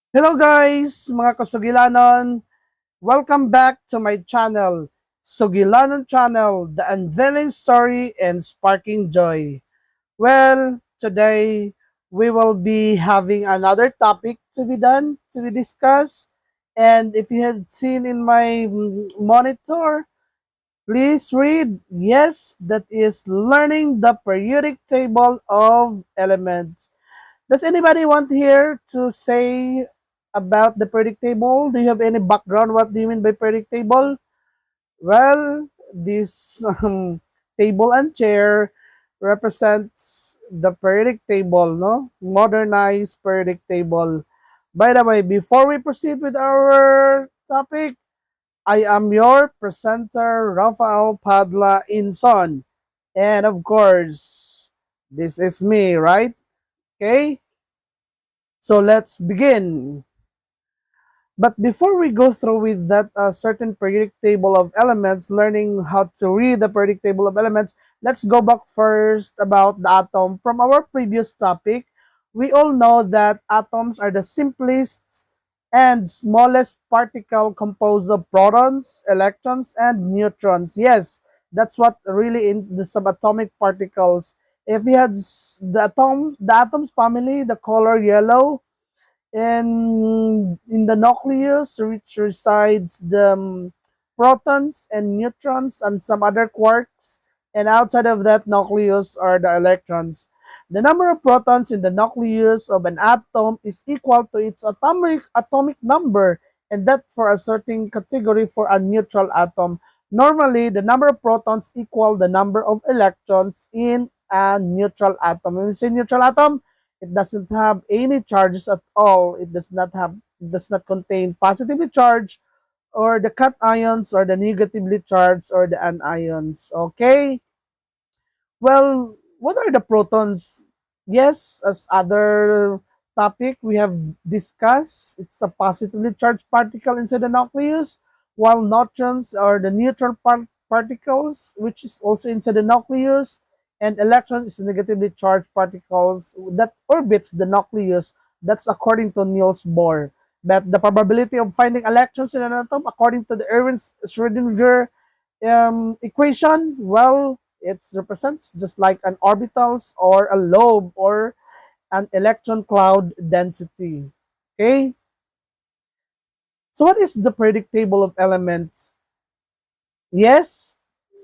Hello guys, mga kasugilanon. Welcome back to my channel, Sugilanon Channel, the unveiling story and sparking joy. Well, today we will be having another topic to be done, to be discussed. And if you have seen in my monitor, please read. Yes, that is learning the periodic table of elements. Does anybody want here to say about the predictable? Do you have any background? What do you mean by predictable? Well, this table and chair represents the periodic table, no? Modernized periodic table. By the way, before we proceed with our topic, I am your presenter, Rafael Padla Inson. And of course, this is me, right? Okay? So let's begin. But before we go through with that certain periodic table of elements, learning how to read the periodic table of elements, let's go back first about the atom. From our previous topic, we all know that atoms are the simplest and smallest particle composed of protons, electrons, and neutrons. Yes, that's what really is the subatomic particles. If you had the atoms family, the color yellow, and in the nucleus, which resides the protons and neutrons and some other quarks, and outside of that nucleus are the electrons. The number of protons in the nucleus of an atom is equal to its atomic number, and that for a certain category for a neutral atom. Normally, the number of protons equal the number of electrons in a neutral atom. When we say neutral atom, it doesn't have any charges at all. It does not contain positively charged or the cations or the negatively charged or the anions. Okay? Well, what are the protons? Yes, as other topic we have discussed, it's a positively charged particle inside the nucleus, while neutrons are the neutral particles, which is also inside the nucleus, and electrons is negatively charged particles that orbits the nucleus. That's according to Niels Bohr. But the probability of finding electrons in an atom, according to the Erwin Schrödinger equation, well, it represents just like an orbitals or a lobe or an electron cloud density. Okay, so what is the periodic table of elements? Yes,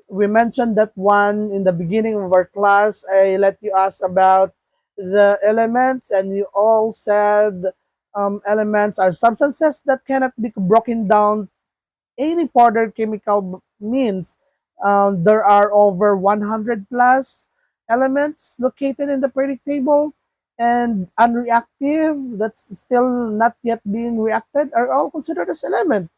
we mentioned that one in the beginning of our class. I let you ask about the elements, and you all said elements are substances that cannot be broken down any further chemical means. There are over 100 plus elements located in the periodic table, and unreactive, that's still not yet being reacted, are all considered as element.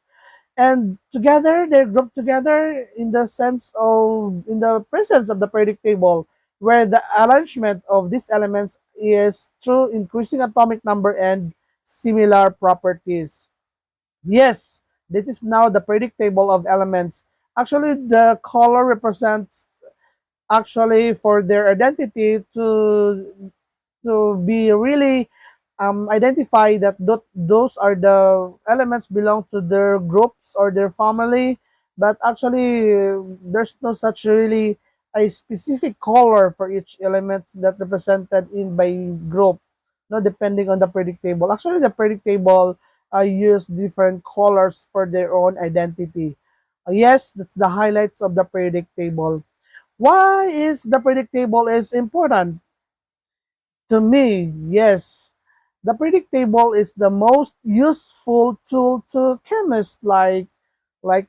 And together, they're grouped together in the sense of, in the presence of the periodic table, where the arrangement of these elements is through increasing atomic number and similar properties. Yes, this is now the periodic table of elements. Actually, the color represents actually for their identity to be really identify that those are the elements belong to their groups or their family. But actually, there's no such really a specific color for each element that represented in by group, no, depending on the periodic table. Actually, the periodic table use different colors for their own identity. Yes, that's the highlights of the periodic table. Why is the periodic table is important? To me, yes, the periodic table is the most useful tool to chemists like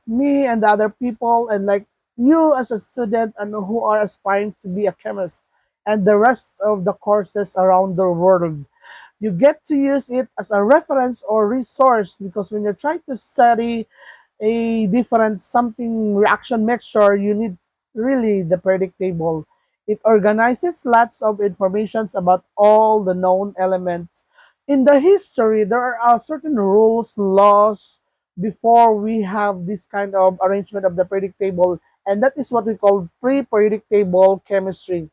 me and the other people, and like you as a student and who are aspiring to be a chemist, and the rest of the courses around the world. You get to use it as a reference or resource, because when you're trying to study a different something reaction mixture, you need really the periodic table. It organizes lots of informations about all the known elements. In the history, there are certain rules, laws before we have this kind of arrangement of the periodic table, and that is what we call pre-periodic table chemistry.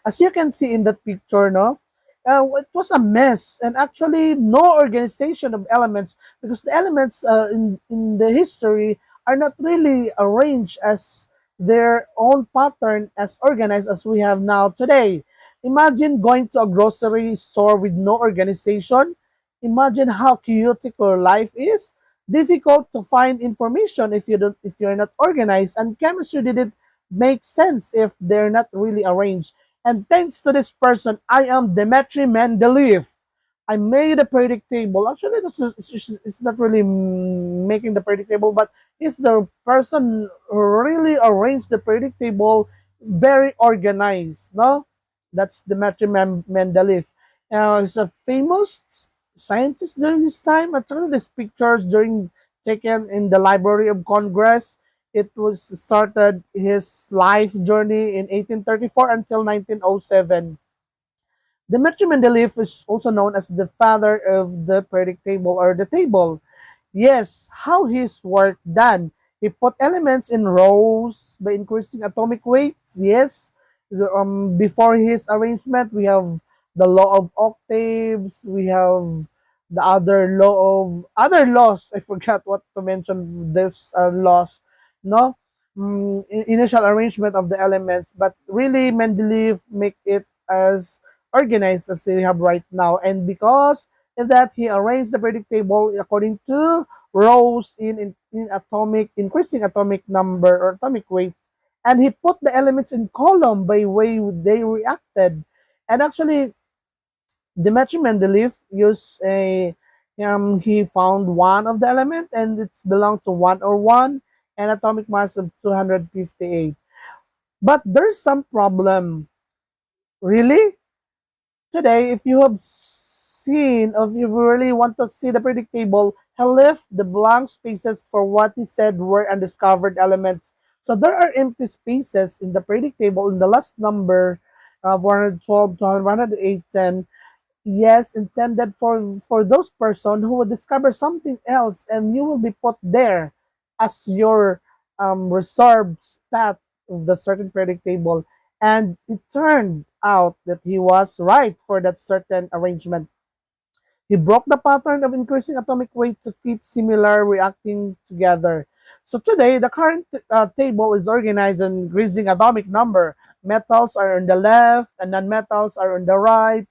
As you can see in that picture, no, It was a mess, and actually no organization of elements, because the elements in the history are not really arranged as their own pattern, as organized as we have now today. Imagine going to a grocery store with no organization. Imagine how chaotic your life is. Difficult to find information if you're not organized, and chemistry didn't make sense if they're not really arranged. And thanks to this person, I am Dmitry Mendeleev. I made a periodic table. Actually, it's not really making the periodic table, but it's the person who really arranged the periodic table very organized. No, that's Dmitry Mendeleev. He's a famous scientist during this time. Actually, these pictures during taken in the Library of Congress. It was started his life journey in 1834 until 1907. Dmitry Mendeleev is also known as the father of the periodic table, or the table. Yes, how his work done? He put elements in rows by increasing atomic weights. Yes, before his arrangement, we have the law of octaves. We have the other law of other laws. I forgot what to mention. This laws, no, initial arrangement of the elements, but really Mendeleev make it as organized as we have right now, and because of that, he arranged the periodic table according to rows in atomic increasing atomic number or atomic weight, and he put the elements in column by way they reacted. And actually, Dmitry Mendeleev used a he found one of the element, and it's belonged to 101 and atomic mass of 258. But there's some problem. Really? Today, if you have seen, or if you really want to see the periodic table, he left the blank spaces for what he said were undiscovered elements. So there are empty spaces in the periodic table in the last number, 112 to 108. Yes, intended for those person who will discover something else, and you will be put there as your reserved spot of the certain periodic table. And it turned out that he was right for that certain arrangement. He broke the pattern of increasing atomic weight to keep similar reacting together. So today, the current table is organized in increasing atomic number. Metals are on the left and non-metals are on the right.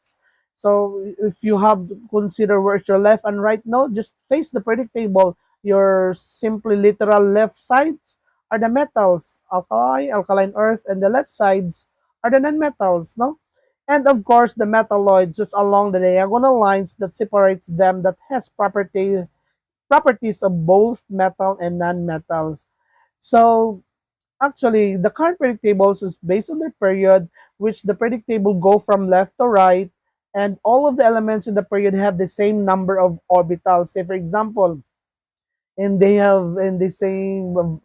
So if you have to consider where's your left and right node, just face the periodic table. Your simply literal left sides are the metals, alkali, alkaline earth, and the left sides are the non-metals, no? And of course, the metalloids just along the diagonal lines that separates them, that has properties of both metal and non-metals. So actually, the current periodic tables is based on their period, which the periodic table go from left to right, and all of the elements in the period have the same number of orbitals. Say for example, and they have in the same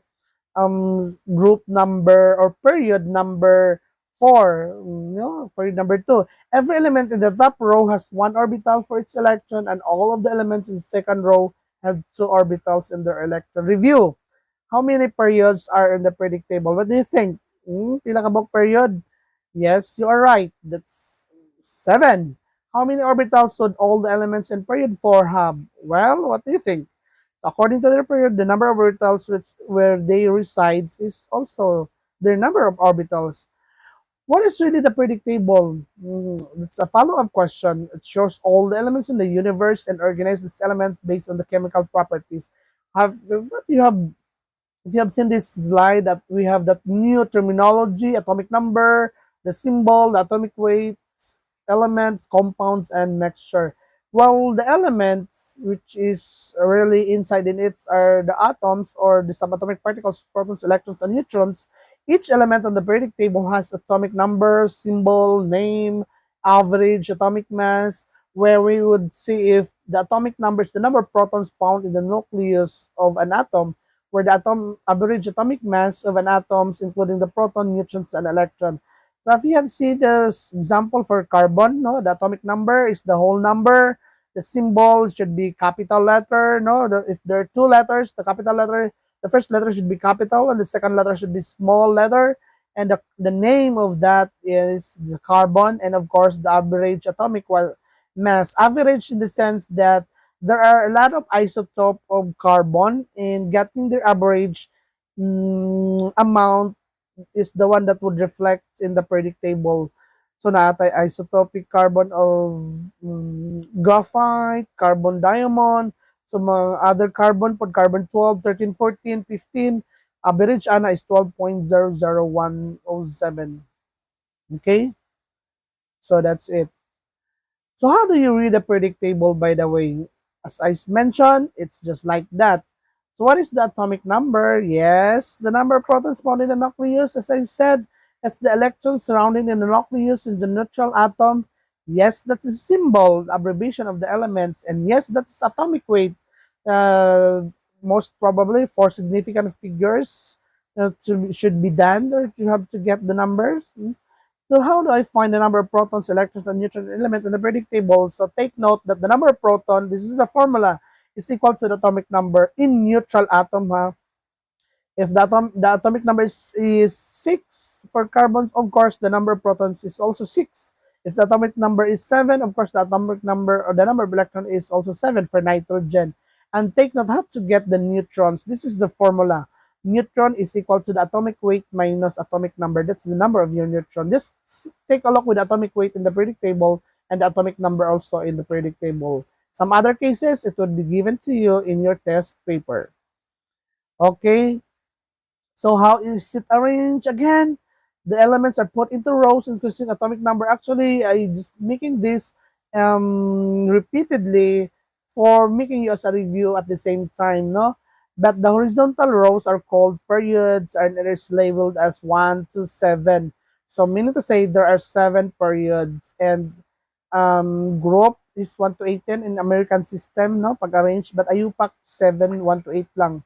group number or period number 4, period number 2. Every element in the top row has one orbital for its electron, and all of the elements in the second row have two orbitals in their electron. Review. How many periods are in the periodic table? What do you think? Pila ka bang period? Yes, you are right. That's 7. How many orbitals would all the elements in period 4 have? Well, what do you think? According to their period, the number of orbitals where they resides is also their number of orbitals. What is really the periodic table? It's a follow-up question. It shows all the elements in the universe and organizes these elements based on the chemical properties. What you have if you have seen this slide, that we have that new terminology, atomic number, the symbol, the atomic weights, elements, compounds, and mixture. Well, the elements, which is really inside in it, are the atoms or the subatomic particles, protons, electrons, and neutrons. Each element on the periodic table has atomic number, symbol, name, average atomic mass, where we would see if the atomic number is the number of protons found in the nucleus of an atom, where the average atomic mass of an atoms, including the proton, neutrons, and electron. So if you have seen this example for carbon, no, the atomic number is the whole number. The symbol should be capital letter. No, if there are two letters, the capital letter, the first letter should be capital, and the second letter should be small letter. and the name of that is the carbon, and of course the average atomic mass. Average in the sense that there are a lot of isotope of carbon, and getting their average amount is the one that would reflect in the periodic table. So naatay isotopic carbon of graphite, carbon diamond, so mga other carbon pod carbon 12, 13, 14, 15, average ana is 12.00107. Okay? So that's it. So how do you read a periodic table, by the way? As I mentioned, it's just like that. So what is the atomic number? Yes, the number of protons found in the nucleus. As I said, it's the electrons surrounding the nucleus in the neutral atom. Yes, that's a symbol, abbreviation of the elements. And yes, that's atomic weight. Uh, Most probably four significant figures should be done. You have to get the numbers. So how do I find the number of protons, electrons, and neutron element in the periodic table? So take note that the number of proton, this is a formula, is equal to the atomic number in neutral atom. If the atomic number is 6 for carbons, of course, the number of protons is also 6. If the atomic number is 7, of course, the atomic number or the number of electrons is also 7 for nitrogen. And take note how to get the neutrons. This is the formula. Neutron is equal to the atomic weight minus atomic number. That's the number of your neutron. Just take a look with the atomic weight in the periodic table and the atomic number also in the periodic table. Some other cases, it would be given to you in your test paper. Okay, so how is it arranged again? The elements are put into rows increasing atomic number. Actually, I just making this repeatedly for making you as a review at the same time, no? But the horizontal rows are called periods and it is labeled as 1 to 7. So meaning to say there are 7 periods, and group is 1 to 18 in American system, no? Pag-arrange, but AYUPAC 7, 1 to 8 lang.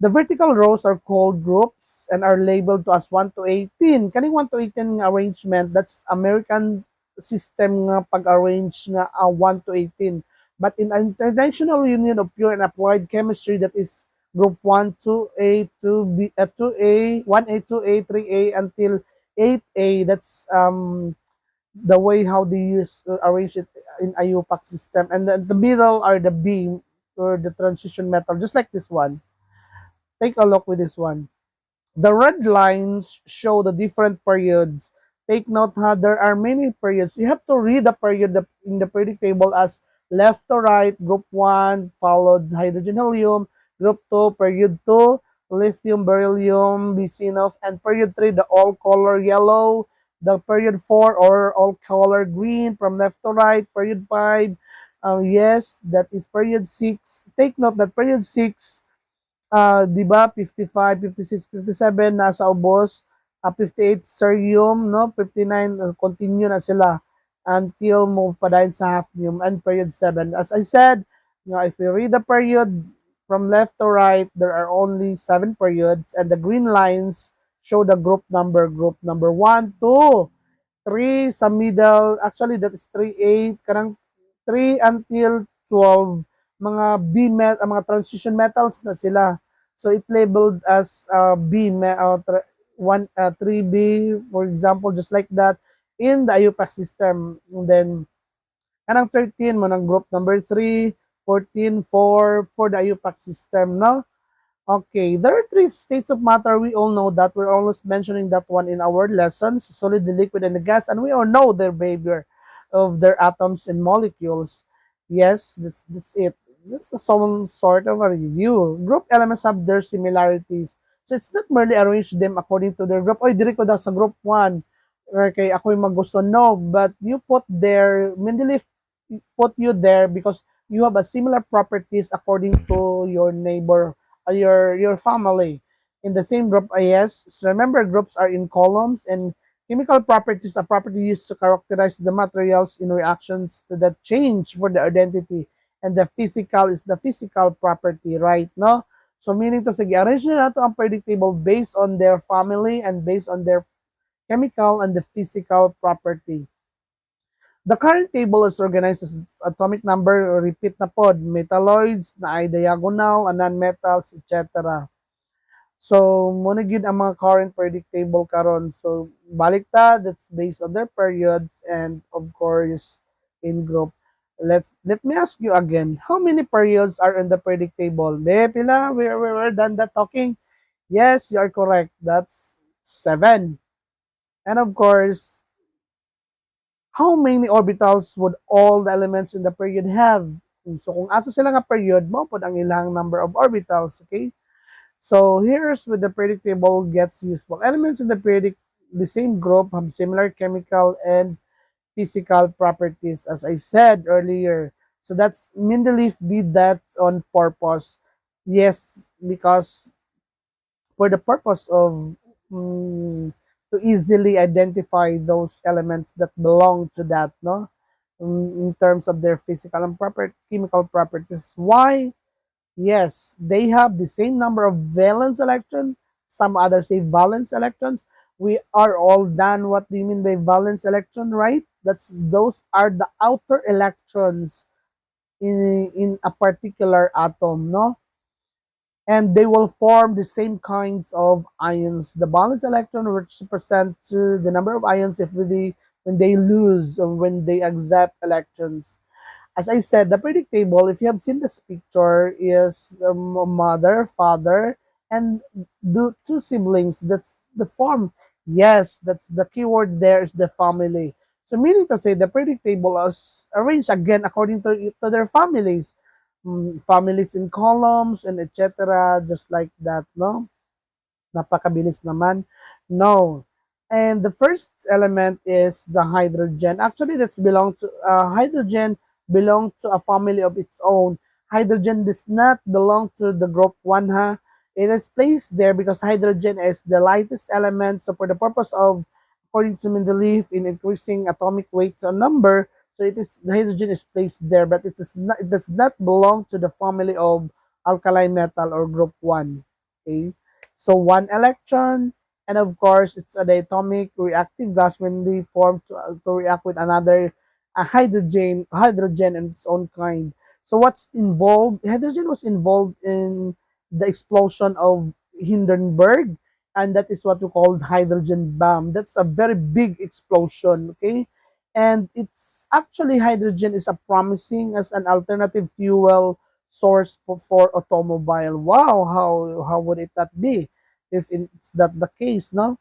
The vertical rows are called groups and are labeled to as 1 to 18. Kaning 1 to 18 nga arrangement, that's American system nga pag-arrange nga 1 to 18. But in International Union of Pure and Applied Chemistry, that is group 1, 2A, 2B, 2A, 1A, 2A, 3A until 8A. That's the way how they use arrange it in IUPAC system. And the middle are the B or the transition metal, just like this one. Take a look with this one. The red lines show the different periods. Take note how there are many periods. You have to read the period in the periodic table as left to right, group 1, followed hydrogen helium, group 2, period 2, lithium, beryllium, bismuth, and period 3, the all color yellow, the period 4 or all color green from left to right, period 5. Yes, that is period 6. Take note that period 6, 'di ba 55, 56, 57 nasa ubos, 58 cerium, no? 59 continue na sila until mo pa dahil sa hafnium and period 7. As I said, if you read the period from left to right, there are only 7 periods, and the green lines show the group number 1, 2, 3 sa middle. Actually, that is 3A, kanang 3 until 12, mga mga transition metals na sila. So it labeled as one 3B, for example, just like that in the IUPAC system. And then kanang 13 mo ng group number 3, 14, 4 for the IUPAC system, no? Okay, there are three states of matter. We all know that. We're always mentioning that one in our lessons: solid, the liquid, and the gas. And we all know their behavior of their atoms and molecules. Yes, that's it. This is some sort of a review. Group elements have their similarities. So it's not merely arrange them according to their group. Oy, diri ko daw sa group 1. Okay, ako yung magusto. No, but you put there, Mendeleev put you there because you have a similar properties according to your neighbor, your family in the same group. Yes, so remember groups are in columns, and chemical properties are property used to characterize the materials in reactions to that change for the identity, and the physical is the physical property, right? No, so meaning to say arrange na nato ang predictable based on their family and based on their chemical and the physical property. The current table is organized as atomic number, repeat na pod, metalloids na ay diagonal, and non-metals, etc. So, muna gyud ang mga current periodic table karon. So, baliktad, that's based on their periods and of course in group. Let me ask you again, how many periods are in the periodic table? Be, pila, we're done that talking. Yes, you are correct. That's 7. And of course, how many orbitals would all the elements in the period have? So, kung asa sila nga period, mo pod ang ilang number of orbitals, okay? So here's where the periodic table gets useful. Elements in the periodic, the same group have similar chemical and physical properties, as I said earlier. So that's Mendeleev did that on purpose. Yes, because for the purpose of to easily identify those elements that belong to that, no, in terms of their physical and proper chemical properties. Why? Yes, they have the same number of valence electrons. Some others say valence electrons. We are all done. What do you mean by valence electron, right? Those are the outer electrons in a particular atom, no? And they will form the same kinds of ions. The valence electron which represent the number of ions if they when they lose or when they accept electrons. As I said, the periodic table, if you have seen this picture, is a mother, father, and the two siblings. That's the form. Yes, that's the keyword there is the family. So meaning to say, the periodic table is arranged again according to their families. Families in columns and etc. Just like that, no? Napakabilis naman. No. And the first element is the hydrogen. Actually, that's belong to hydrogen belong to a family of its own. Hydrogen does not belong to the group 1, ha. It is placed there because hydrogen is the lightest element. So for the purpose of, according to Mendeleev, in increasing atomic weight to a number, so it is the hydrogen is placed there, but it does not belong to the family of alkali metal or group 1. Okay. So one electron, and of course, it's a diatomic reactive gas when they form to react with another hydrogen in its own kind. So what's involved? Hydrogen was involved in the explosion of Hindenburg, and that is what we call hydrogen bomb. That's a very big explosion, okay? And it's actually hydrogen is a promising as an alternative fuel source for automobile. Wow, how would it that be if it's that the case, no?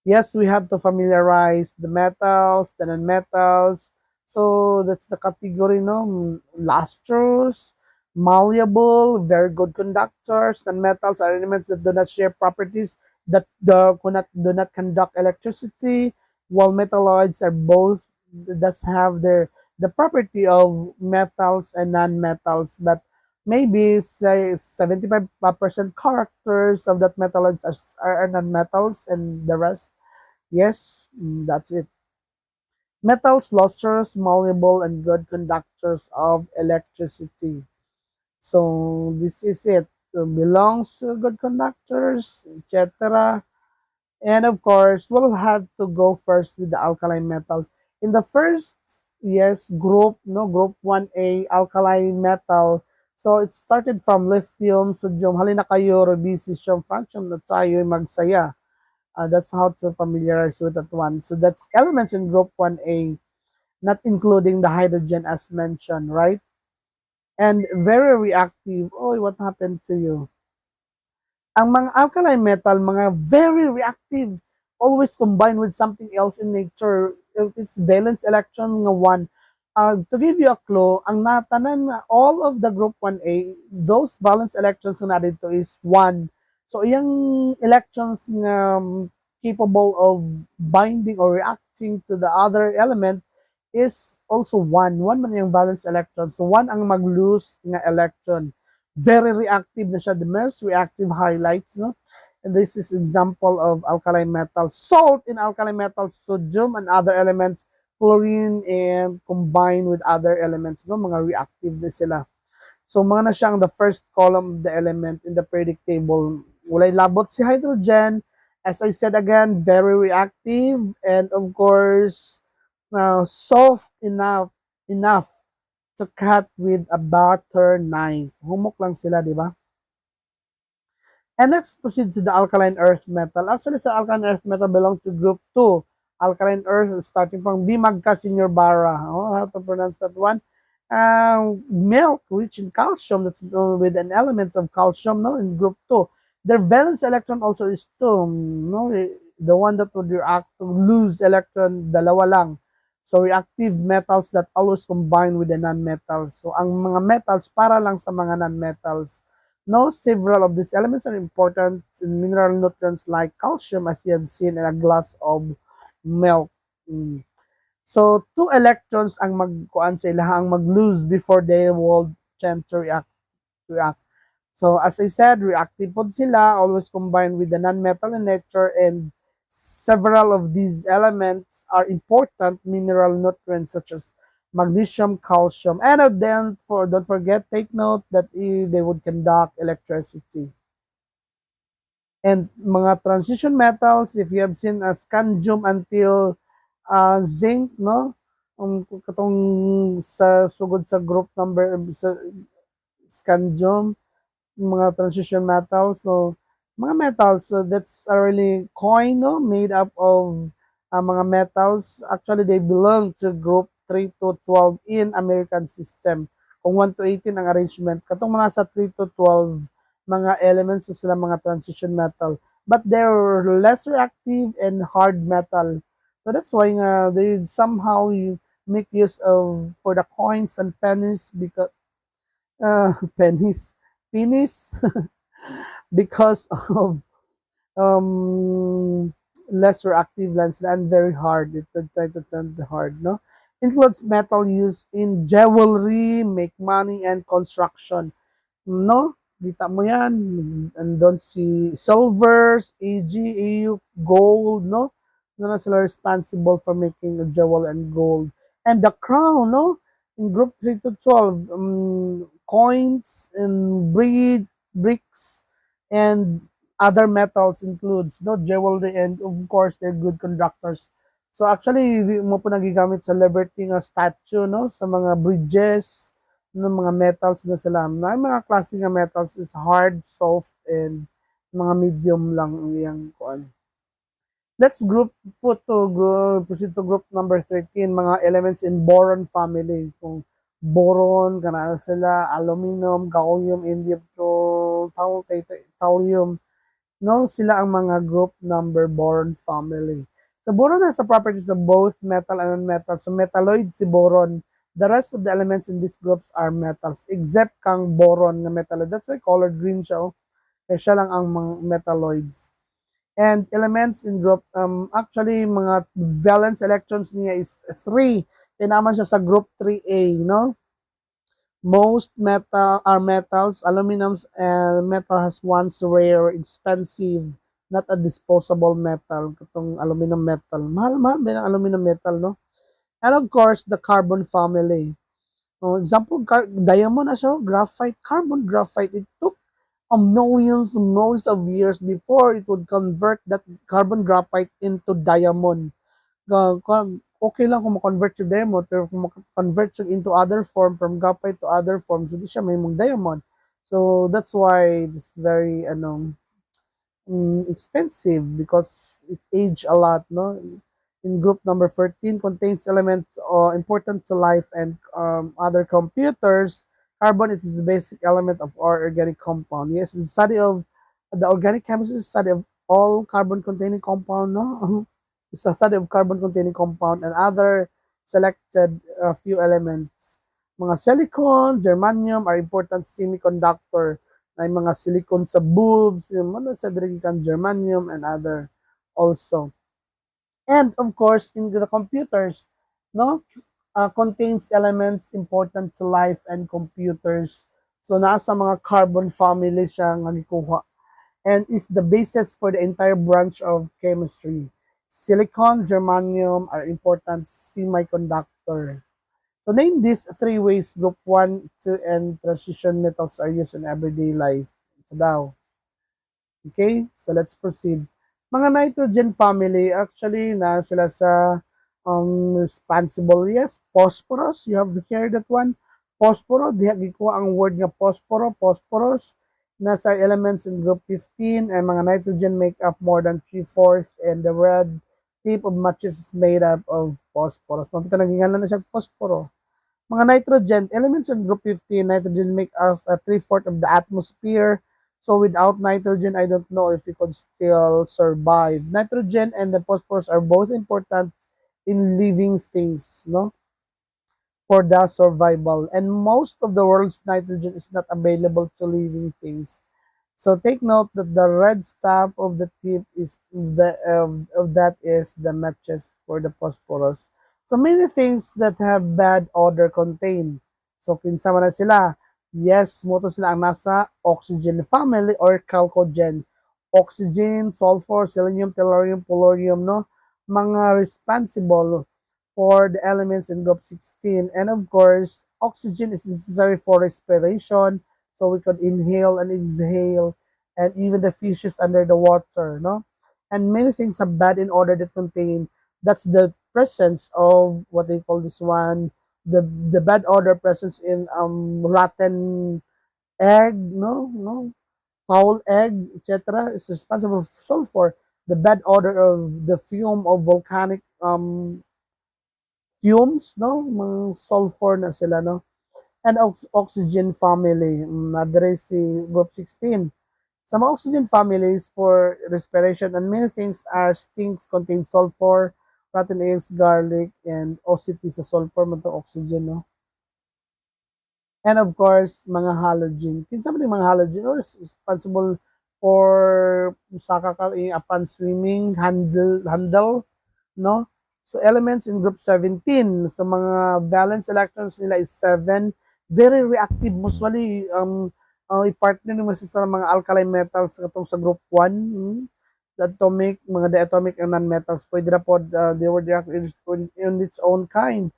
Yes, we have to familiarize the metals, the non-metals. So that's the category, no? Lustrous, malleable, very good conductors. Non-metals are elements that do not share properties that do not conduct electricity, while metalloids are both does have the property of metals and non-metals, but maybe say 75% characters of that metalloids are non-metals and the rest. Yes, that's it. Metals, lustrous, malleable, and good conductors of electricity. So this is it. So belongs to good conductors, etc. And of course, we'll have to go first with the alkaline metals. In the first, yes, group, no, group 1A, alkali metal. So it started from lithium, sodium, halina kayo, rubidium, francium na tayo magsaya. That's how to familiarize with that one. So that's elements in group 1A, not including the hydrogen as mentioned, right? And very reactive. Oh, what happened to you? Ang mga alkali metal, mga very reactive, always combined with something else in nature. It's valence electron nga one. To give you a clue, ang natanan nga all of the group 1A, those valence electrons na dito is 1. So, yung electrons nga capable of binding or reacting to the other element is also 1. 1 man yung valence electron. So, 1 ang mag-lose nga electron. Very reactive na siya, the most reactive highlights, no? And this is example of alkali metals. Salt in alkali metals, sodium and other elements, chlorine and combined with other elements, no? Mga reactive na sila. So mga na siyang the first column of the element in the periodic table. Walay labot si hydrogen. As I said again, very reactive and of course soft enough to cut with a butter knife. Humok lang sila, di ba? And let's proceed to the alkaline earth metal. Actually, sa alkaline earth metal belong to group 2. Alkaline earth starting from Bimagka Senior Bara. Oh, how to pronounce that one? Milk rich in calcium, that's with an element of calcium, no, in group 2. Their valence electron also is 2, no, the one that would react to lose electron, dalawa lang. So reactive metals that always combine with the non-metals. So ang mga metals para lang sa mga non-metals. No, several of these elements are important in mineral nutrients like calcium, as you have seen in a glass of milk. Mm. So, two electrons ang magkuan sa ilaha, ang mag-lose before they will tend to react. So, as I said, reactive pod sila, always combined with the non-metal in nature, and several of these elements are important mineral nutrients such as magnesium, calcium, and then don't forget, take note that they would conduct electricity. And mga transition metals, if you have seen as scandium until zinc, no? Katong sa sugod sa group number sa scandium, mga transition metals. So, mga metals, so that's a really coin, no? Made up of mga metals. Actually, they belong to group 3 to 12 in American system. Kung 1 to 18 ang arrangement. Katong mga sa 3 to 12, mga elements so sila mga transition metal. But they're less reactive and hard metal. So that's why they somehow make use of for the coins and pennies because pennies, pennies because of um, lesser active lens and very hard. It would try to turn hard, no? Includes metal used in jewelry, make money, and construction. No? Kita mo yan. And don't see silvers, AG, AU, gold, no? No na sila responsible for making a jewel and gold. And the crown, no? In group 3 to 12, coins and bricks and other metals includes no jewelry, and of course they're good conductors. So actually mo po nagigamit sa Liberty nga statue, no, sa mga bridges ng mga metals na sila. Na mga klase nga metals is hard, soft, and mga medium lang ang iyang kuan. Let's proceed to group number 13, mga elements in boron family. Kung boron, kana sila, aluminum, gallium, indium, thallium, no, sila ang mga group number boron family. So boron has the properties of both metal and non-metal. So metalloid si boron. The rest of the elements in these groups are metals except kang boron na metalloid. That's why colored green siya. Oh. Kaya siya lang ang mga metalloids. And elements in group, actually mga valence electrons niya is 3. Kaya naman siya sa group 3A, no? Most metal are metals. Aluminum's metal has once rare, expensive, not a disposable metal. Itong aluminum metal. Mahal-mahal ba yung aluminum metal, no? And of course, the carbon family. Example, diamond as well, graphite, carbon graphite. It took millions of years before it would convert that carbon graphite into diamond. Okay lang kung ma-convert yung diamond, pero kung ma-convert siya into other form, from graphite to other forms, hindi siya may mong diamond. So, that's why it's very, expensive because it age a lot, no? In group number 13, contains elements important to life and other computers. Carbon it is the basic element of our organic compound. Yes, the study of the organic chemistry is the study of all carbon-containing compound, no? It's a study of carbon-containing compound and other selected few elements. Mga silicon, germanium are important semiconductor na mga silicon sa bulbs, yung mga sa germanium and other also. And of course, in the computers, no, contains elements important to life and computers. So nasa mga carbon family siya nga gikuha and is the basis for the entire branch of chemistry. Silicon, germanium are important semiconductor. So name these 3 ways group 1, 2, and transition metals are used in everyday life. So daw. Okay, so let's proceed. Mga nitrogen family, actually, na sila sa responsible. Yes, phosphorus, you have to carry that one. Phosphorus, diha gikuha ang word nga phosphorus. nasa elements in group 15, and mga nitrogen make up more than 3/4, and the red tip of matches is made up of phosphorus. Mapita naging na siya phosphoro. Mga nitrogen, elements in group 15, nitrogen make us a 3/4 of the atmosphere. So without nitrogen, I don't know if we could still survive. Nitrogen and the phosphorus are both important in living things, no? For the survival. And most of the world's nitrogen is not available to living things. So take note that the red stuff of the tip is of that is the matches for the phosphorus. So many things that have bad odor contain. So kinsama na sila. Yes, mo to sila ang nasa oxygen family or chalcogen. Oxygen, sulfur, selenium, tellurium, polonium, no? Mga responsible for the elements in group 16. And of course, oxygen is necessary for respiration, so we could inhale and exhale, and even the fishes under the water, no? And many things are bad in order that contain, that's the presence of what they call this one, the bad odor presence in rotten egg, no, foul egg, etc. is responsible for sulfur, the bad odor of the fume of volcanic fumes, no, mga sulfur na sila, no. And oxygen family, nadre si group 16. Sa mga oxygen families for respiration and many things are stinks contain sulfur, rotten eggs, garlic, and OCT sa sulfur mo to oxygen, no. And of course, mga halogen. Kinsa man yung mga halogen or responsible for saka ka upon swimming, handle, no? So elements in group 17, so mga valence electrons nila is 7, very reactive usually i-partner mo sa mga alkali metals katong sa group 1, the atomic, mga diatomic and non-metals, pwede na po, they were reactive in its own kind.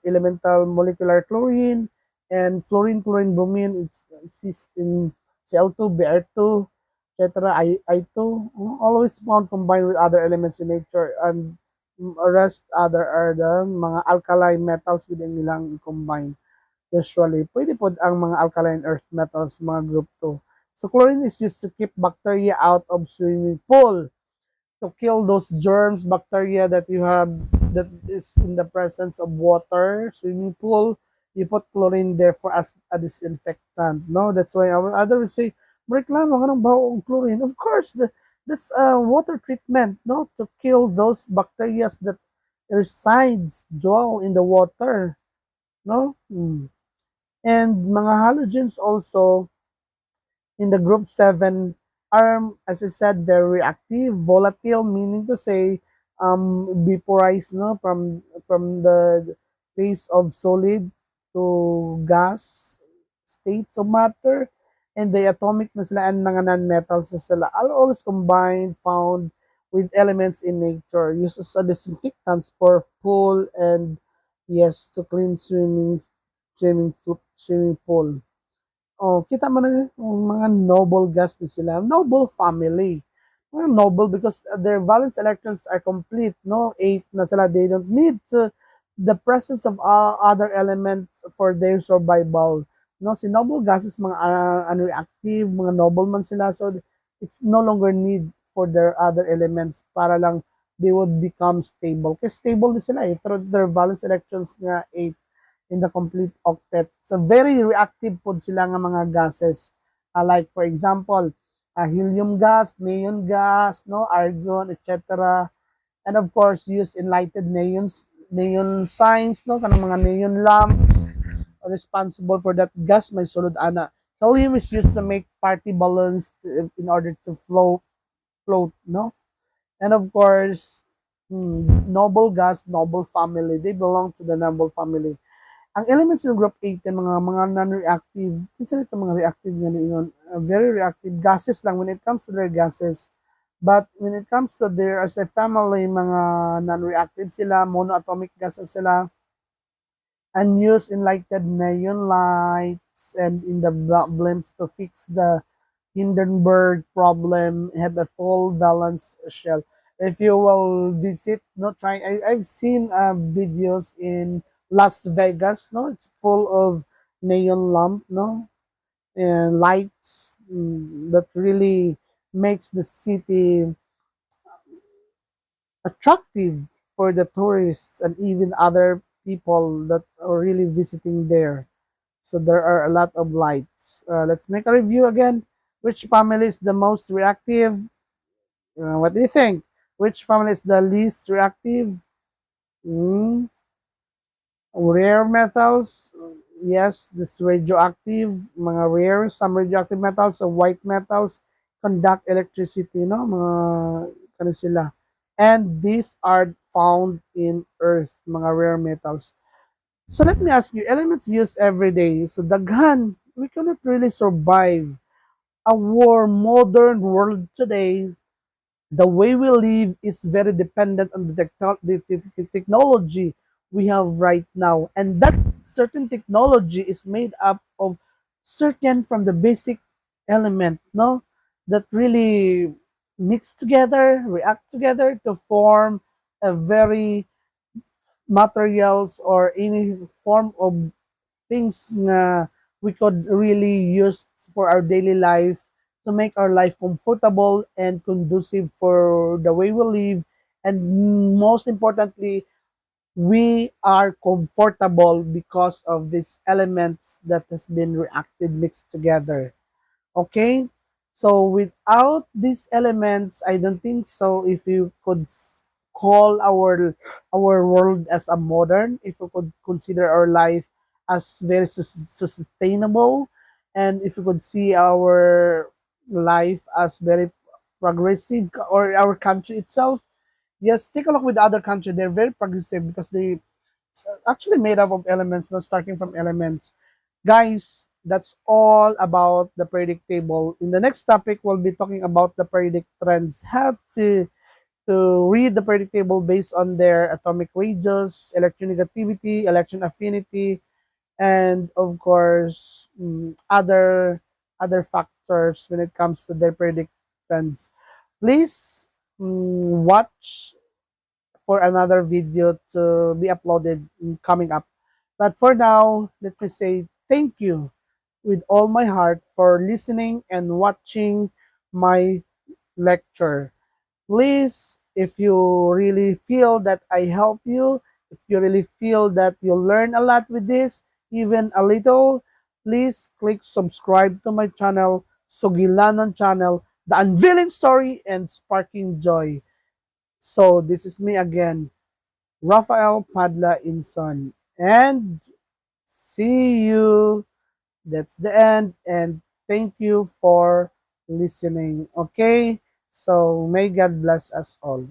Elemental molecular chlorine and fluorine, chlorine, bromine, it exists in Cl2, Br2, etc. I2, always found combined with other elements in nature, and rest other are the mga alkaline metals within nilang combine. Usually, pwede po ang mga alkaline earth metals, mga group 2. So chlorine is used to keep bacteria out of swimming pool, to kill those germs, bacteria that you have that is in the presence of water, swimming pool. You put chlorine there for as a disinfectant. No, that's why others say, "Reklamo ka ng baho ng chlorine." Of course, that's a water treatment, no, to kill those bacteria that resides, dwell in the water, no. And mga halogens also in the group 7 are, as I said, very reactive, volatile, meaning to say vaporized, no, from the phase of solid to gas states of matter, and the atomic na sila and mga non-metals na sila are always combined, found with elements in nature, used as a disinfectants for pool and yes, to clean swimming pool. Oh, kita mo na yung mga noble gas din sila. Noble family. Mga noble because their valence electrons are complete, no? 8 na sila. They don't need the presence of other elements for their survival. No, si noble gases mga unreactive, mga noble man sila. So it's no longer need for their other elements para lang they would become stable. Kasi stable din sila eh. Pero their valence electrons nga 8 in the complete octet. So very reactive po sila nga mga gases. Like for example, helium gas, neon gas, no, argon, etc. And of course, use enlightened neon signs, no, kanang mga neon lamps responsible for that gas may sulod ana. Helium is used to make party balloons in order to float, no. And of course, noble gas, noble family, they belong to the noble family. Ang elements ng group 8 ay mga non-reactive. Kinsa ito mga reactive nga niingon? Very reactive gases lang when it comes to their gases. But when it comes to their as a family, mga non-reactive sila, monoatomic gases sila, unused enlightened neon lights, and in the blimps to fix the Hindenburg problem, have a full valence shell. If you will visit, no, try. I've seen videos in Las Vegas, no, it's full of neon lamp, no, and lights that really makes the city attractive for the tourists and even other people that are really visiting there. So there are a lot of lights. Let's make a review again. Which family is the most reactive? What do you think? Which family is the least reactive? Mm, rare metals. Yes, this radioactive, mga rare, some radioactive metals, so white metals conduct electricity, no? Mga kano sila. And these are found in earth, mga rare metals. So let me ask you, elements used every day. So daghan, we cannot really survive our modern world today. The way we live is very dependent on the technology we have right now. And that certain technology is made up of certain from the basic element, no? That really mix together, react together to form a very materials or any form of things na we could really use for our daily life to make our life comfortable and conducive for the way we live, and most importantly we are comfortable because of these elements that has been reacted mixed together. Okay? So without these elements, I don't think so if you could call our world as a modern, if we could consider our life as very sustainable, and if we could see our life as very progressive, or our country itself. Yes, take a look with other country. They're very progressive because they actually made up of elements, not starting from elements. Guys, that's all about the periodic table. In the next topic, we'll be talking about the periodic trends. How to read the periodic table based on their atomic radius, electronegativity, electron affinity, and of course other factors when it comes to their periodic trends. Please watch for another video to be uploaded coming up. But for now, let me say thank you with all my heart for listening and watching my lecture. Please, if you really feel that I help you, if you really feel that you learn a lot with this, even a little, please click subscribe to my channel, Sugilanon channel, The Unveiling Story and Sparking Joy. So this is me again, Rafael Padla Inson. And see you. That's the end. And thank you for listening. Okay? So may God bless us all.